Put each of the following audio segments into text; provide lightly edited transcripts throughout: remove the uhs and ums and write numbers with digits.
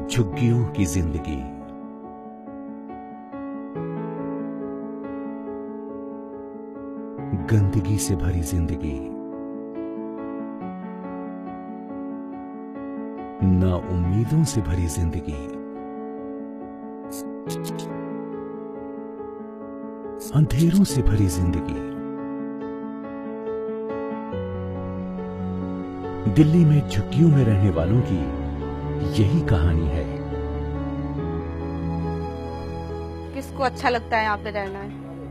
झुग्गियों की जिंदगी। गंदगी से भरी जिंदगी, ना उम्मीदों से भरी जिंदगी, अंधेरों से भरी जिंदगी। दिल्ली में झुग्गियों में रहने वालों की यही कहानी है। किसको अच्छा लगता है यहाँ पे रहना है?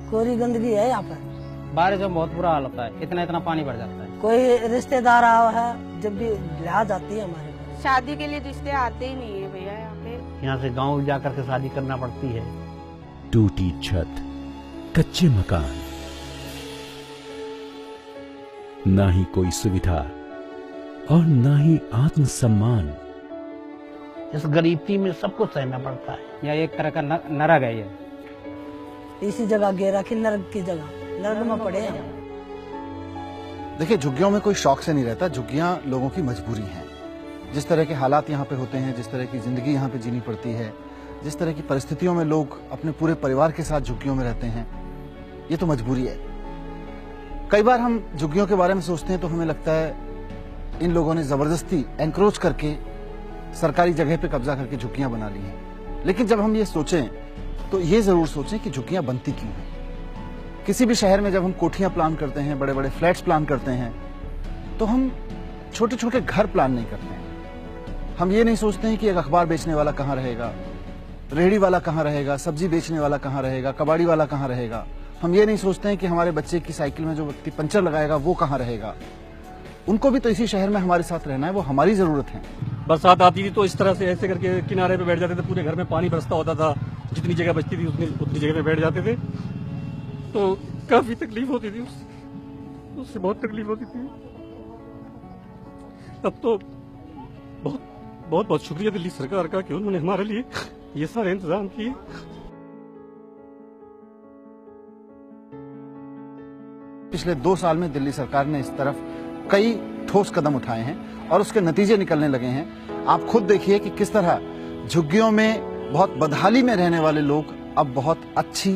कोरी गंदगी है यहाँ पर। बारिश में बहुत बुरा हाल होता है, इतना पानी भर जाता है। कोई रिश्तेदार आया है जब भी लिहाज आती है हमारे पास। शादी के लिए रिश्ते आते ही नहीं है भैया यहाँ पे। यहाँ से गांव जाकर के शादी करना पड़ती है। टूटी छत, कच्चे मकान, ना ही कोई सुविधा और ना ही आत्मसम्मान। इस गरीबी में सबको सहना पड़ता है। यह एक तरह का नरक है। ये इसी जगह गिरा कि नरक की जगह, नरक में पड़े हैं। देखिए, झुग्गियों में कोई शौक से नहीं रहता। झुग्गियां लोगों की मजबूरी है। जिस तरह के हालात यहाँ पे होते हैं, जिस तरह की जिंदगी यहाँ पे जीनी पड़ती है, जिस तरह की परिस्थितियों में लोग अपने पूरे परिवार के साथ झुग्गियों में रहते हैं, ये तो मजबूरी है। कई बार हम झुग्गियों के बारे में सोचते हैं तो हमें लगता है इन लोगों ने जबरदस्ती एनक्रोच करके सरकारी जगह पे कब्जा करके झुग्गियां बना ली हैं। लेकिन जब हम ये सोचें तो ये जरूर सोचें कि झुग्गियां बनती क्यों हैं। किसी भी शहर में जब हम कोठियां प्लान करते हैं, बड़े बड़े फ्लैट्स प्लान करते हैं, तो हम छोटे छोटे घर प्लान नहीं करते हैं। हम ये नहीं सोचते हैं कि एक अखबार बेचने वाला कहाँ रहेगा, रेहड़ी वाला कहाँ रहेगा, सब्जी बेचने वाला कहाँ रहेगा, कबाड़ी वाला कहाँ रहेगा। हम ये नहीं सोचते हैं कि हमारे बच्चे की साइकिल में जो व्यक्ति पंचर लगाएगा वो कहाँ रहेगा। उनको भी तो इसी शहर में हमारे साथ रहना है, वो हमारी जरूरत है। बरसात आती थी तो इस तरह से ऐसे करके किनारे पे बैठ जाते थे, पूरे घर में पानी बरसता होता था। जितनी जगह बचती थी उतनी जगह पे बैठ जाते थे, तो काफी तकलीफ होती थी। उससे बहुत तकलीफ होती थी। अब तो बहुत बहुत बहुत शुक्रिया दिल्ली सरकार का कि उन्होंने हमारे लिए ये सारे इंतजाम किए। पिछले 2 साल में दिल्ली सरकार ने इस तरफ कई ठोस कदम उठाए हैं और उसके नतीजे निकलने लगे हैं। आप खुद देखिए कि किस तरह झुग्गियों में बहुत बदहाली में रहने वाले लोग अब बहुत अच्छी,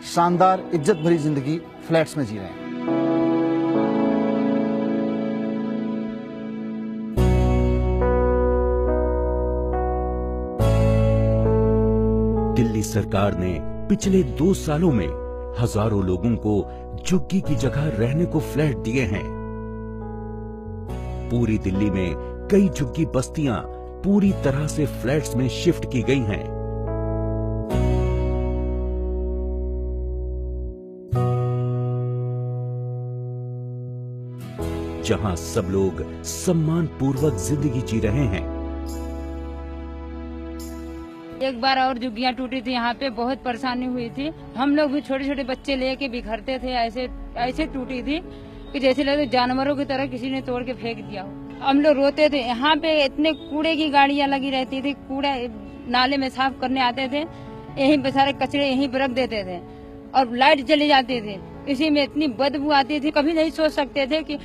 शानदार, इज्जत भरी जिंदगी फ्लैट्स में जी रहे हैं। दिल्ली सरकार ने पिछले 2 सालों में हजारों लोगों को झुग्गी की जगह रहने को फ्लैट दिए हैं। पूरी दिल्ली में कई झुग्गी बस्तियां पूरी तरह से फ्लैट्स में शिफ्ट की गई हैं। जहां सब लोग सम्मान पूर्वक जिंदगी जी रहे हैं। एक बार और झुग्गियां टूटी थी, यहाँ पे बहुत परेशानी हुई थी। हम लोग भी छोटे छोटे बच्चे लेके बिखरते थे। ऐसे टूटी थी कि जैसे लगे जानवरों की तरह किसी ने तोड़ के फेंक दिया हो। हम लोग रोते थे। यहाँ पे इतने कूड़े की गाड़ियां लगी रहती थी, कूड़ा नाले में साफ करने आते थे, यहीं पे सारे कचरे यहीं पे रख देते थे और लाइट चली जाती थी। इसी में इतनी बदबू आती थी। कभी नहीं सोच सकते थे कि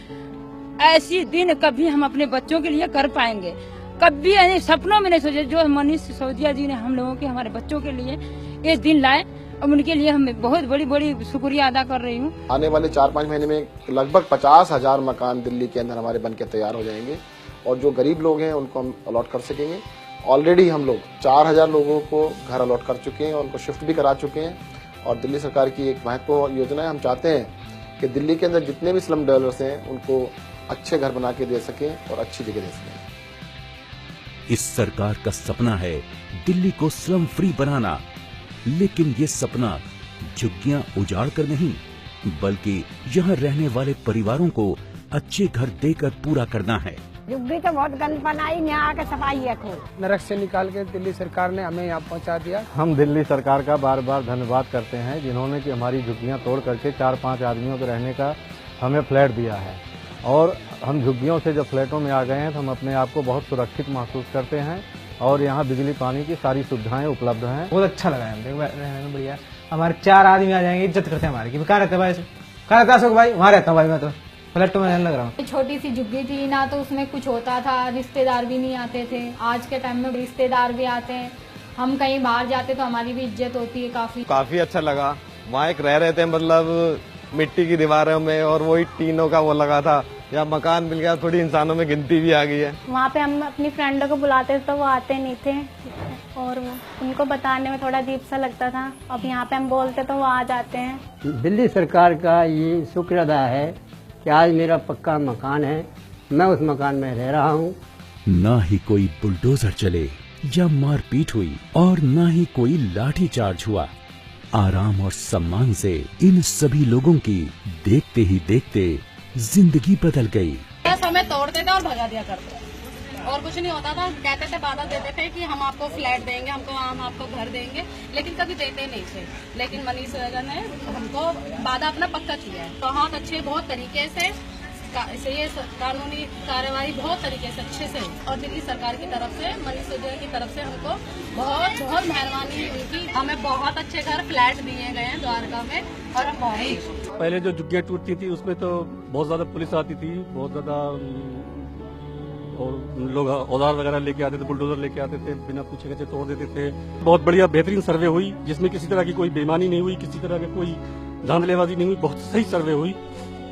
ऐसी दिन कभी हम अपने बच्चों के लिए कर पाएंगे। कभी ऐसे सपनों में नहीं सोचे। जो मनीष सिसोदिया जी ने हम लोगों के, हमारे बच्चों के लिए ये दिन लाए, अब उनके लिए हम बहुत बड़ी बड़ी शुक्रिया अदा कर रही हूँ। आने वाले 4-5 महीने में लगभग 50,000 मकान दिल्ली के अंदर हमारे बनके तैयार हो जाएंगे और जो गरीब लोग हैं उनको हम अलॉट कर सकेंगे। ऑलरेडी हम लोग 4,000 लोगों को घर अलॉट कर चुके हैं और उनको शिफ्ट भी करा चुके हैं। और दिल्ली सरकार की एक महत्वपूर्ण योजना है। हम चाहते हैं कि दिल्ली के अंदर जितने भी स्लम डेवलपर्स हैं उनको अच्छे घर बना के दे सकें और अच्छी जगह दे सकें। इस सरकार का सपना है दिल्ली को स्लम फ्री बनाना, लेकिन ये सपना झुग्गियां उजाड़ कर नहीं, बल्कि यहाँ रहने वाले परिवारों को अच्छे घर देकर पूरा करना है। झुग्गी तो बहुत गंद बनाई, यहाँ आके सफाई है खूब। नरक से निकाल के दिल्ली सरकार ने हमें यहाँ पहुँचा दिया। हम दिल्ली सरकार का बार बार धन्यवाद करते हैं जिन्होंने कि हमारी झुग्गियाँ तोड़ करके 4-5 आदमियों के रहने का हमें फ्लैट दिया है। और हम झुग्गियों से जब फ्लैटों में आ गए हैं तो हम अपने आप को बहुत सुरक्षित महसूस करते हैं और यहाँ बिजली पानी की सारी सुविधाएं उपलब्ध हैं। बहुत अच्छा लगा है बढ़िया। हमारे 4 आदमी आ जाएंगे, इज्जत करते हैं हमारी कि कहाँ रहते भाई, कहाँ रहता अशोक भाई, वहाँ रहता हूँ भाई मैं तो। फ्लैट में रहने लग रहा हूँ। छोटी सी झुग्गी थी ना, तो उसमें कुछ होता था, रिश्तेदार भी नहीं आते थे। आज के टाइम में रिश्तेदार भी आते हैं, हम कहीं बाहर जाते तो हमारी भी इज्जत होती है। काफी अच्छा लगा। वहाँ एक रह रहे थे, मतलब मिट्टी की दीवारों में, और वही टीनों का वो लगा था। या मकान मिल गया, थोड़ी इंसानों में गिनती भी आ गई है। वहाँ पे हम अपनी फ्रेंडों को बुलाते थे तो वो आते नहीं थे, और उनको बताने में थोड़ा अजीब सा लगता था। अब यहाँ पे हम बोलते तो वो आ जाते हैं। दिल्ली सरकार का ये शुक्र अदा है कि आज मेरा पक्का मकान है, मैं उस मकान में रह रहा हूँ। ना ही कोई बुलडोजर चले या मारपीट हुई, और ना ही कोई लाठीचार्ज हुआ। आराम और सम्मान से इन सभी लोगों की देखते ही देखते जिंदगी बदल गई। बस हमें तोड़ते थे और भगा दिया करते, और कुछ नहीं होता था। कहते थे, वादा देते थे कि हम आपको फ्लैट देंगे, हम आपको घर देंगे, लेकिन कभी देते नहीं थे। लेकिन मनीष सिसोदिया ने हमको वादा अपना पक्का किया है। बहुत अच्छे, बहुत तरीके से ये कानूनी कार्रवाई बहुत तरीके से अच्छे से, और दिल्ली सरकार की तरफ से, मनीष सिसोदिया की तरफ से हमको बहुत बहुत मेहरबानी है उनकी। हमें बहुत अच्छे घर फ्लैट दिए गए हैं द्वारका में, और हम बहुत। पहले जो झुग्गियाँ टूटती थी उसमें तो बहुत ज्यादा पुलिस आती थी, बहुत ज्यादा, और लोग औजार वगैरह लेके आते थे, बुलडोजर लेके आते थे, बिना पूछे गए तोड़ देते थे। बहुत बढ़िया बेहतरीन सर्वे हुई, जिसमें किसी तरह की कोई बेईमानी नहीं हुई, किसी तरह की कोई धांधलेबाजी नहीं हुई। बहुत सही सर्वे हुई,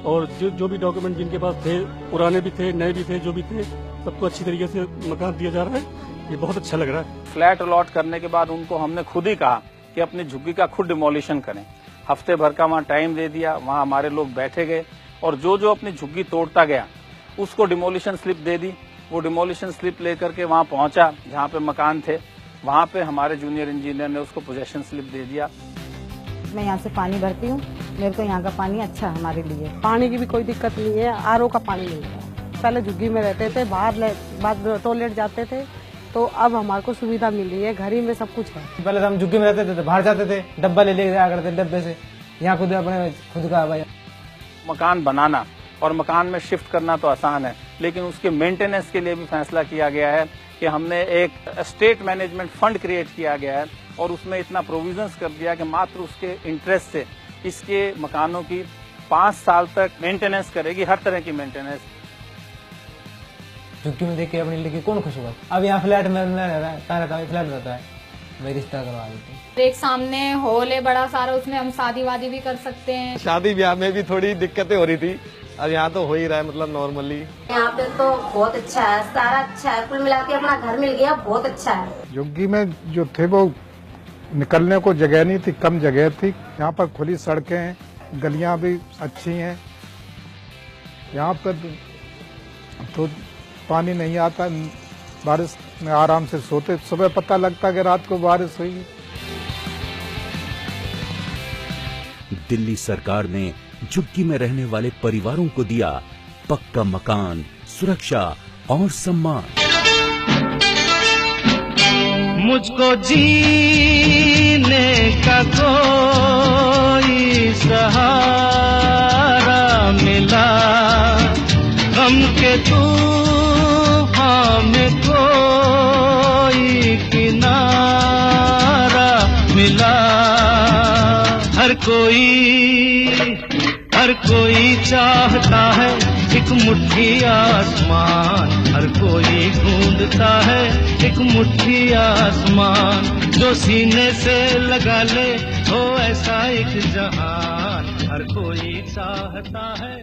और जो भी डॉक्यूमेंट जिनके पास थे, पुराने भी थे, नए भी थे, जो भी थे, सबको अच्छी तरीके से मकान दिया जा रहा है। ये बहुत अच्छा लग रहा है। फ्लैट अलॉट करने के बाद उनको हमने खुद ही कहा कि अपनी झुग्गी का खुद डिमोलिशन करें। हफ्ते भर का वहाँ टाइम दे दिया, वहाँ हमारे लोग बैठे गए, और जो अपनी झुग्गी तोड़ता गया उसको डिमोलिशन स्लिप दे दी। वो डिमोलिशन स्लिप लेकर के वहाँ पहुंचा जहाँ पे मकान थे, वहाँ पे हमारे जूनियर इंजीनियर ने उसको पोजेशन स्लिप दे दिया। मैं यहाँ से पानी भरती हूँ, मेरे को यहाँ का पानी अच्छा है हमारे लिए। पानी की भी कोई दिक्कत नहीं है, आरओ का पानी मिलता है। पहले झुग्गी में रहते थे, बाहर टॉयलेट जाते थे, तो अब हमारे को सुविधा मिल रही है, घर ही में सब कुछ है। पहले तो हम झुग्गी में रहते थे तो बाहर जाते थे, डब्बा ले जाया करते डब्बे से। यहाँ खुद अपने खुद का भाई मकान बनाना और मकान में शिफ्ट करना तो आसान है, लेकिन उसके मेंटेनेंस के लिए भी फैसला किया गया है कि हमने एक स्टेट मैनेजमेंट फंड क्रिएट किया गया है, और उसमें इतना प्रोविजंस कर दिया कि मात्र उसके इंटरेस्ट से इसके मकानों की 5 साल तक मेंटेनेंस करेगी, हर तरह की मेंटेनेंस। झुग्गी में देख के अपनी लड़की कौन खुश होगा। अब यहाँ फ्लैट में रहता है, फ्लैट रहता है, मैं रिश्ता करवा देती हूँ। एक सामने हॉल है बड़ा सारा, उसमें हम शादी वादी भी कर सकते हैं। शादी ब्याह में भी थोड़ी दिक्कतें हो रही थी, अब यहाँ तो हो ही रहा है, मतलब नॉर्मली। यहाँ पे तो बहुत अच्छा है, सारा अच्छा है, कुल मिला के अपना घर मिल गया, बहुत अच्छा है। झुग्गी में जो थे वो निकलने को जगह नहीं थी, कम जगह थी। यहाँ पर खुली सड़कें हैं, गलियां भी अच्छी हैं। यहाँ पर तो पानी नहीं आता, बारिश में आराम से सोते, सुबह पता लगता कि रात को बारिश हुई। दिल्ली सरकार ने झुग्गी में रहने वाले परिवारों को दिया पक्का मकान, सुरक्षा और सम्मान। मुझको जीने का कोई सहारा मिला, गम के तूफान में कोई किनारा मिला। हर कोई चाहता है एक मुट्ठी आसमान, हर कोई ढूंढता है एक मुट्ठी आसमान, जो सीने से लगा ले हो ऐसा एक जहान, हर कोई चाहता है।